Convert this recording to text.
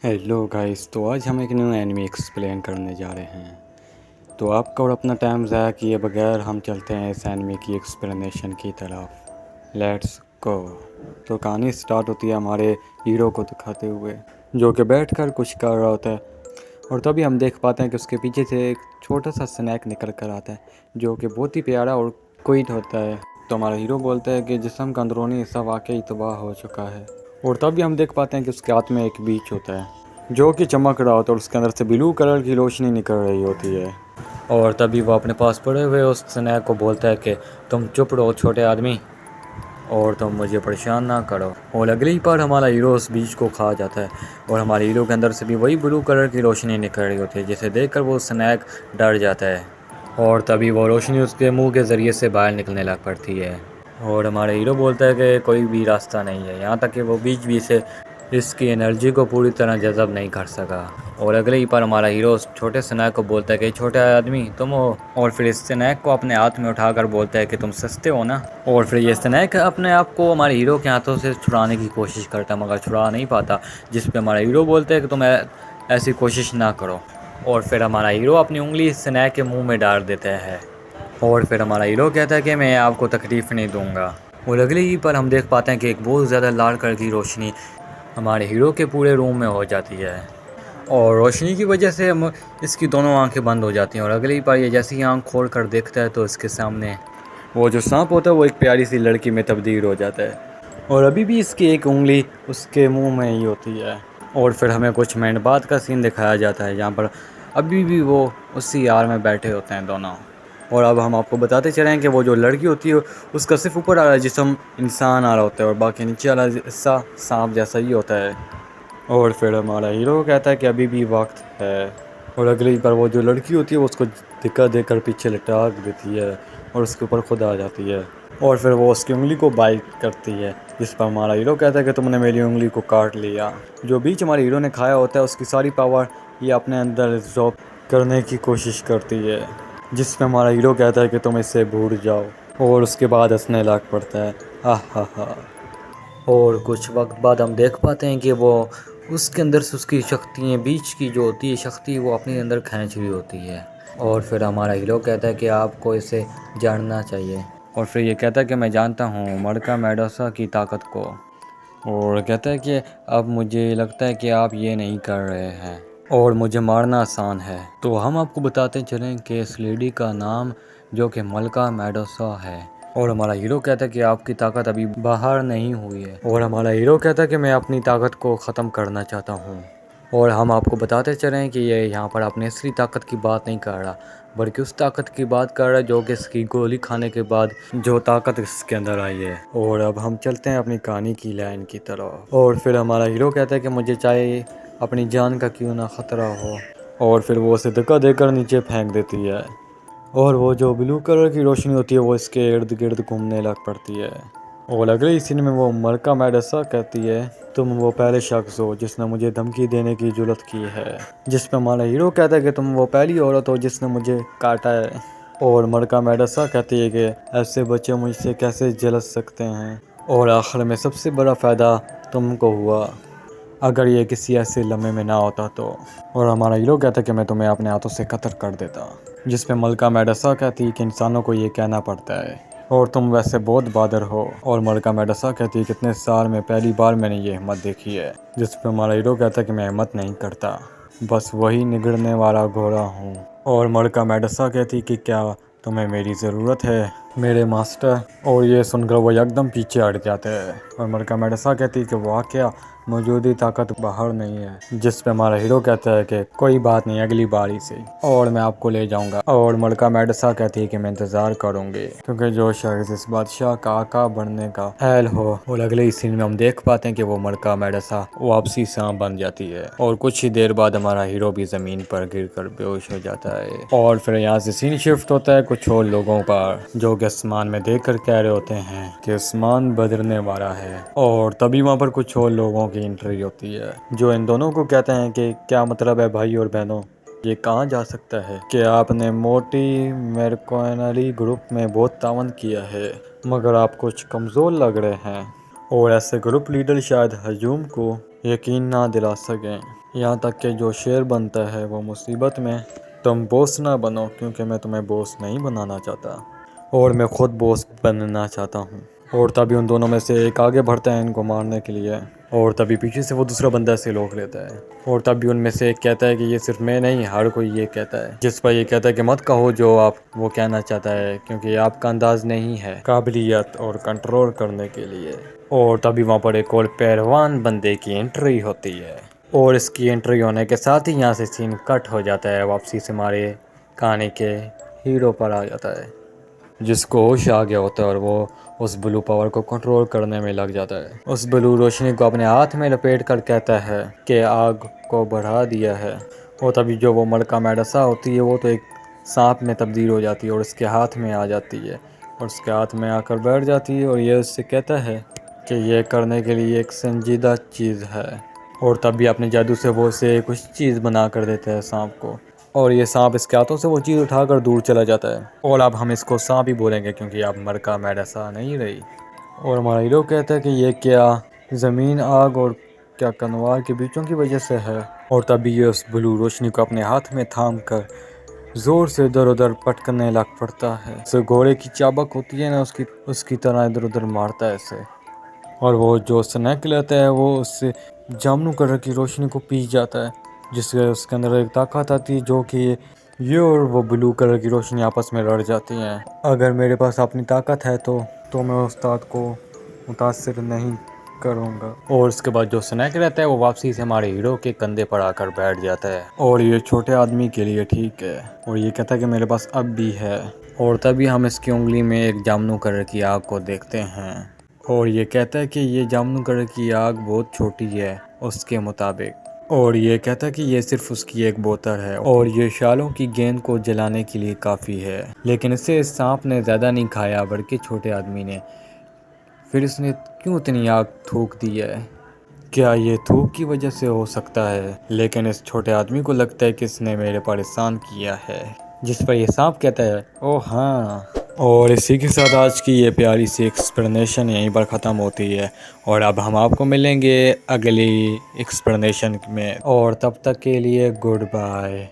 Hello guys, तो आज हम एक न्यू एनिमे एक्सप्लेन करने जा रहे हैं। तो आपका और अपना टाइम ज़ाया किए बगैर हम चलते हैं इस एनिमे की एक्सप्लेनेशन की तरफ। Let's go. तो कहानी स्टार्ट होती है हमारे हीरो को दिखाते हुए, जो कि बैठकर कुछ कर रहा होता है। और तभी हम देख पाते हैं कि उसके पीछे से एक छोटा सा स्नैक निकल कर आता है, जो कि बहुत ही प्यारा और क्यूट होता है। तो हमारा हीरो बोलता है कि जिस्म का अंदरूनी हिस्सा वाकई तबाह हो चुका है। और तभी हम देख पाते हैं कि उसके हाथ में एक बीच होता है जो कि चमक रहा होता है और उसके अंदर से ब्लू कलर की रोशनी निकल रही होती है। और तभी वो अपने पास पड़े हुए उस स्नैक को बोलता है कि तुम चुप रहो छोटे आदमी, और तुम मुझे परेशान ना करो। और अगली बार हमारा हीरो उस बीज को खा जाता है और हमारे हीरो के अंदर से भी वही ब्लू कलर की रोशनी निकल रही होती है, जिसे देखकर वो स्नैक डर जाता है। और तभी वो रोशनी उसके मुंह के ज़रिए से बाहर निकलने लग पड़ती है। और हमारा हीरो बोलता है कि कोई भी रास्ता नहीं है, यहाँ तक कि वो बीज भी से इसकी एनर्जी को पूरी तरह जज़ब नहीं कर सका। और अगले ही पर हमारा हीरो उस छोटे स्नैक को बोलता है कि छोटे आदमी तुम हो, और फिर इस स्नैक को अपने हाथ में उठाकर बोलता है कि तुम सस्ते हो ना। और फिर ये स्नैक अपने आप को हमारे हीरो के हाथों से छुड़ाने की कोशिश करता मगर छुड़ा नहीं पाता, जिस पे हमारा हीरो बोलता है कि तुम ऐसी कोशिश ना करो। और फिर हमारा हीरो अपनी उंगली स्नैक के मुंह में डाल देता है। और फिर हमारा हीरो कहता है कि मैं आपको तकलीफ़ नहीं दूंगा। और अगले ही पर हम देख पाते हैं कि एक बहुत ज़्यादा लाल कलर की रोशनी हमारे हीरो के पूरे रूम में हो जाती है। और रोशनी की वजह से हम इसकी दोनों आंखें बंद हो जाती हैं। और अगली बार ये जैसे ही आंख खोल कर देखता है तो इसके सामने वो जो सांप होता है वो एक प्यारी सी लड़की में तब्दील हो जाता है। और अभी भी इसकी एक उंगली उसके मुंह में ही होती है। और फिर हमें कुछ मिनट बाद का सीन दिखाया जाता है जहाँ पर अभी भी वो उसी यार में बैठे होते हैं दोनों। और अब हम आपको बताते चलें कि वो जो लड़की होती है उसका सिर्फ ऊपर वाला जिस्म इंसान आ रहा होता है और बाकी नीचे वाला हिस्सा सांप जैसा ही होता है। और फिर हमारा हीरो कहता है कि अभी भी वक्त है। और अगली बार वो जो लड़की होती है वो उसको धक्का देकर पीछे लटाक देती है और उसके ऊपर खुद आ जाती है। और फिर वो उसकी उंगली को बाइट करती है, जिस पर हमारा हीरो कहता है कि तुमने मेरी उंगली को काट लिया। जो बीच हमारे हीरो ने खाया होता है उसकी सारी पावर ये अपने अंदर एब्जॉर्ब करने की कोशिश करती है, जिसमें हमारा हीरो कहता है कि तुम इससे भूल जाओ। और उसके बाद हंसने लग पड़ता है, हा हा हा। और कुछ वक्त बाद हम देख पाते हैं कि वो उसके अंदर से उसकी शक्तियाँ बीच की जो होती है शक्ति वो अपने अंदर खींच रही होती है। और फिर हमारा हीरो कहता है कि आपको इसे जानना चाहिए। और फिर ये कहता है कि मैं जानता हूँ मरका मेडोसा की ताकत को। और कहता है कि अब मुझे लगता है कि आप ये नहीं कर रहे हैं और मुझे मारना आसान है। तो हम आपको बताते चलें कि इस लेडी का नाम जो कि मलका मेडोसा है। और हमारा हीरो कहता है कि आपकी ताकत अभी बाहर नहीं हुई है। और हमारा हीरो कहता है कि मैं अपनी ताकत को ख़त्म करना चाहता हूँ। और हम आपको बताते चलें कि ये यहाँ पर अपनी असली ताकत की बात नहीं कर रहा, बल्कि उस ताकत की बात कर रहा है जो कि इसकी गोली खाने के बाद जो ताकत इसके अंदर आई है। और अब हम चलते हैं अपनी कहानी की लाइन की तरफ। और फिर हमारा हीरो कहता है कि मुझे चाहे अपनी जान का क्यों ना ख़तरा हो। और फिर वो उसे धक्का देकर नीचे फेंक देती है और वो जो ब्लू कलर की रोशनी होती है वो इसके इर्द गिर्द घूमने लग पड़ती है। और अगले ही सीन में वो मरका मेडोसा कहती है, तुम वो पहले शख्स हो जिसने मुझे धमकी देने की जुर्रत की है। जिस पे हमारा हीरो कहता है कि तुम वो पहली औरत हो जिसने मुझे काटा है। और मरका मेडोसा कहती है कि ऐसे बच्चे मुझसे कैसे जल सकते हैं, और आखिर में सबसे बड़ा फ़ायदा तुमको हुआ अगर ये किसी ऐसे लम्हे में ना होता तो। और हमारा हीरो कहता है कि मैं तुम्हें अपने हाथों से कत्ल कर देता। जिस पे मलका मेडोसा कहती है कि इंसानों को ये कहना पड़ता है और तुम वैसे बहुत बहादुर हो। और मलका मेडोसा कहती है कितने साल में पहली बार मैंने ये हिम्मत देखी है। जिस पे हमारा हीरो कहता है कि मैं हिम्मत नहीं करता, बस वही निगलने वाला घोड़ा हूँ। और मलका मेडोसा कहती है कि क्या तुम्हें मेरी ज़रूरत है मेरे मास्टर। और ये सुनकर वो एकदम पीछे हट जाते हैं। और मलका मेडोसा कहती है कि वाह क्या मौजूदी ताकत बाहर नहीं है। जिस पे हमारा हीरो कहता है कि कोई बात नहीं, अगली बारी से और मैं आपको ले जाऊंगा। और मलका मेडोसा कहती है कि मैं इंतज़ार करूंगी क्योंकि जो शख्स इस बादशाह का आका बनने का अहल हो। और अगले ही सीन में हम देख पाते हैं कि वो मलका मेडोसा वापसी सांप बन जाती है और कुछ ही देर बाद हमारा हीरो भी ज़मीन पर गिर कर बेहोश हो जाता है। और फिर यहाँ से सीन शिफ्ट होता है कुछ और लोगों पर जो कि आसमान में देख कर कह रहे होते हैं कि आसमान बदलने वाला है। और तभी वहाँ पर कुछ और लोगों की एंट्री होती है जो इन दोनों को कहते हैं कि क्या मतलब है भाई और बहनों, ये कहाँ जा सकता है कि आपने मोटी मेरकोनरी ग्रुप में बहुत तावन किया है मगर आप कुछ कमज़ोर लग रहे हैं। और ऐसे ग्रुप लीडर शायद हजूम को यकीन ना दिला सकें। यहाँ तक कि जो शेर बनता है वो मुसीबत में। तुम बॉस ना बनो, क्योंकि मैं तुम्हें बॉस नहीं बनाना चाहता और मैं ख़ुद बॉस बनना चाहता हूँ। और तभी उन दोनों में से एक आगे बढ़ता है इनको मारने के लिए, और तभी पीछे से वो दूसरा बंदा से रोक लेता है। और तभी उनमें से एक कहता है कि ये सिर्फ मैं नहीं, हर कोई ये कहता है। जिस पर ये कहता है कि मत कहो जो आप वो कहना चाहता है, क्योंकि आपका अंदाज नहीं है काबिलियत और कंट्रोल करने के लिए। और तभी वहाँ पर एक और पहलवान बंदे की एंट्री होती है, और इसकी एंट्री होने के साथ ही यहाँ से सीन कट हो जाता है। वापसी से हमारे कहानी के हीरो पर आ जाता है, जिसको होश आ गया होता है और वो उस ब्लू पावर को कंट्रोल करने में लग जाता है। उस ब्लू रोशनी को अपने हाथ में लपेट कर कहता है कि आग को बढ़ा दिया है। और तभी जो वो मलका मेडसा होती है वो तो एक सांप में तब्दील हो जाती है और उसके हाथ में आ जाती है, और उसके हाथ में आकर बैठ जाती है। और ये उससे कहता है कि ये करने के लिए एक संजीदा चीज़ है। और तभी अपने जादू से वो उसे कुछ चीज़ बना कर देता है सांप को, और ये सांप इसके हाथों से वो चीज़ उठाकर दूर चला जाता है। और अब हम इसको सांप ही बोलेंगे, क्योंकि अब मरका मेडसा नहीं रही। और हमारा हीरो कहता है कि ये क्या ज़मीन, आग और क्या कनवार के बीचों की वजह से है। और तभी ये उस ब्लू रोशनी को अपने हाथ में थाम कर ज़ोर से इधर उधर पटकने लग पड़ता है। उसे घोड़े की चाबक होती है ना, उसकी तरह इधर उधर मारता है इसे। और वो जो स्नैक लेता है वो उससे जामुनी कलर की रोशनी को पी जाता है, जिससे उसके अंदर एक ताकत आती है, जो कि ये और वो ब्लू कलर की रोशनी आपस में लड़ जाती हैं। अगर मेरे पास अपनी ताकत है तो मैं उस्ताद को मुतासिर नहीं करूँगा। और उसके बाद जो स्नैक रहता है वो वापसी से हमारे हीरो के कंधे पर आकर बैठ जाता है, और ये छोटे आदमी के लिए ठीक है। और ये कहता है कि मेरे पास अब भी है। और तभी हम इसकी उंगली में एक जामुनी कलर की आग को देखते हैं, और ये कहता है कि ये जामुनी कलर की आग बहुत छोटी है उसके मुताबिक। और ये कहता है कि ये सिर्फ उसकी एक बोतल है, और ये शालों की गेंद को जलाने के लिए काफ़ी है। लेकिन इसे इस सांप ने ज़्यादा नहीं खाया, बल्कि छोटे आदमी ने। फिर इसने क्यों इतनी आग थूक दी है? क्या ये थूक की वजह से हो सकता है? लेकिन इस छोटे आदमी को लगता है कि इसने मेरे पर एहसान किया है। जिस पर यह सांप कहता है, ओह हाँ। और इसी के साथ आज की ये प्यारी सी एक्सप्लेनेशन यहीं पर ख़त्म होती है, और अब हम आपको मिलेंगे अगली एक्सप्लेनेशन में, और तब तक के लिए गुड बाय।